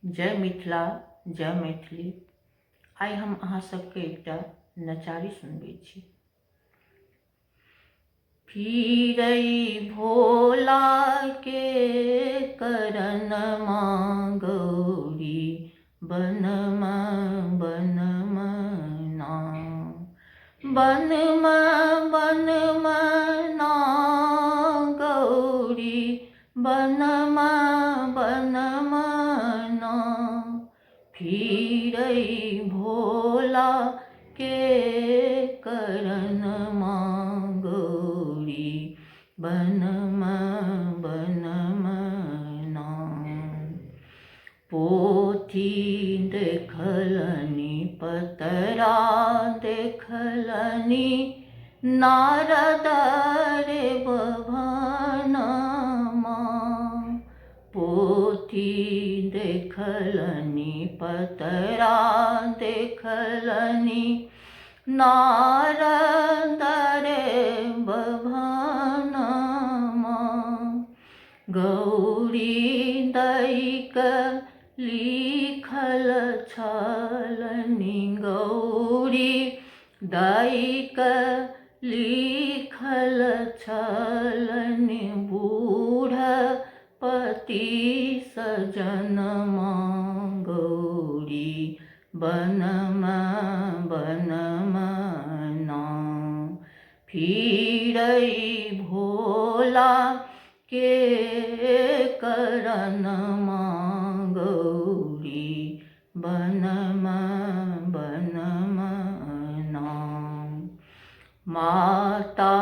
जय मिथिला, जय मैथिली। आइ हम अहाँ सबके एकटा नचारी सुनबै छी। फिरई भोला के करनमा गौरी बनमा बनमा ना, बनमा बनमा ना गौरी बनमा बनमा ना। फिरई भोला के करनमा गौरी बनमा बनमा ना। पोथी देखलनि पतरा देखलनि नारद रे बभनमा। पोथी देखलनि पतरा देखलनि नारद रे बभनमा। गौरी दैक लिखल छलनि, गौरी दैक लिखल छलनि बूढ़ पति सजनमा गौरी बनमा बनमा ना। फिरई भोला के करनमा गौरी बनमा बनमा ना। माता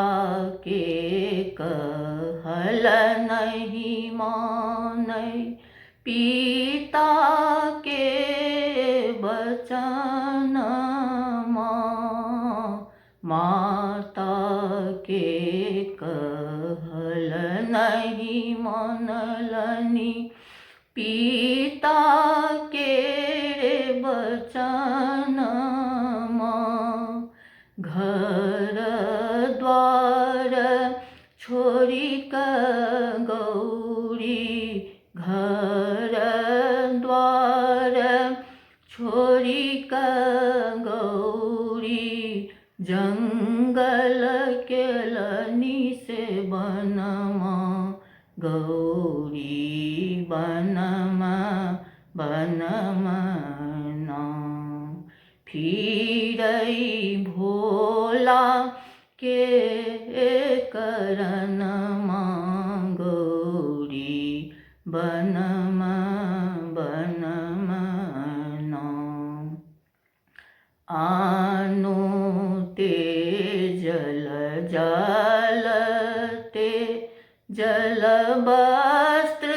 के कहल नहीं मानै, पिता के बचनमा। माता के कहल नहीं मानलनि, पिता के बचनमा। घर द्वार छोड़ी क गौरी, घर द्वार छोड़ी क गौरी जंगल केलनि से बनमा गौरी बनमा बनमा ना। फिरई भोला के करनमा गौरी बनमा बनमा ना। आनो ते जल जलते जल वस्त्र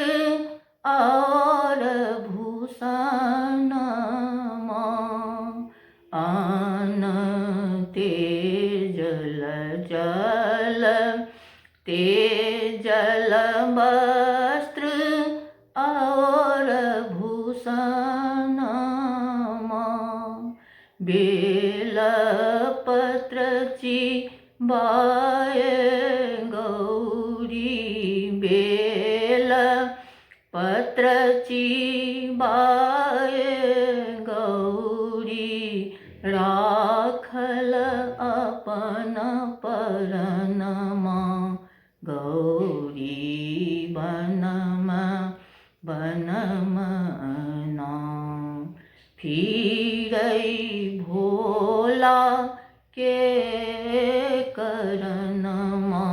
और भूषणमा। आन ते जल जल ते जल वस्त्र और भूषणमा। बेल पत्र चिबाए गौरी, बेल पत्र चिबाए गौरी राखल अपन परनमा गौरी बनमा बनमा ना। फिरई भोला के करनमा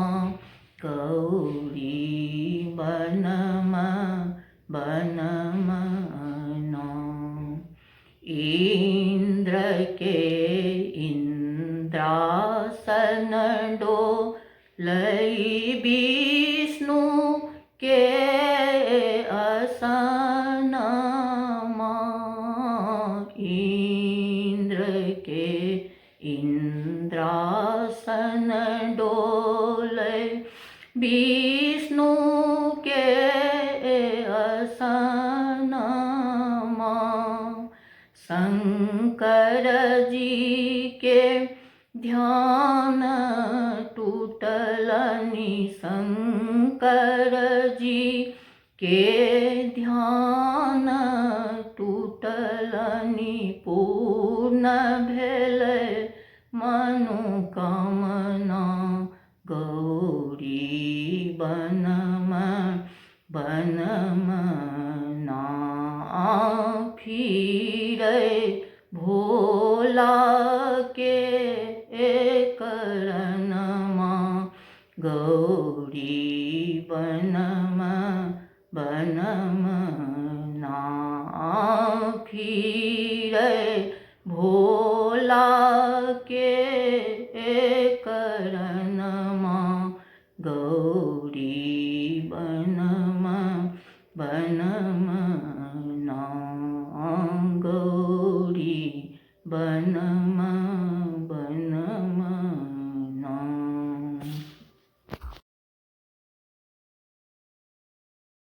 गौरी बनमा बनमा ना। इंद्र के इंद्रासन डोलई, विष्णु के असनमा। इंद्र के इंद्रासन डोलई, विष्णु के असनमा। शंकर जी के ध्यान टूटलनि, शंकर जी के ध्यान पूर्ण भेलै मनोकामना गौरी बनम ना फिरै भोला के करणमा गौरी बनम ना फिरै भोला के करणमा गौरी बनम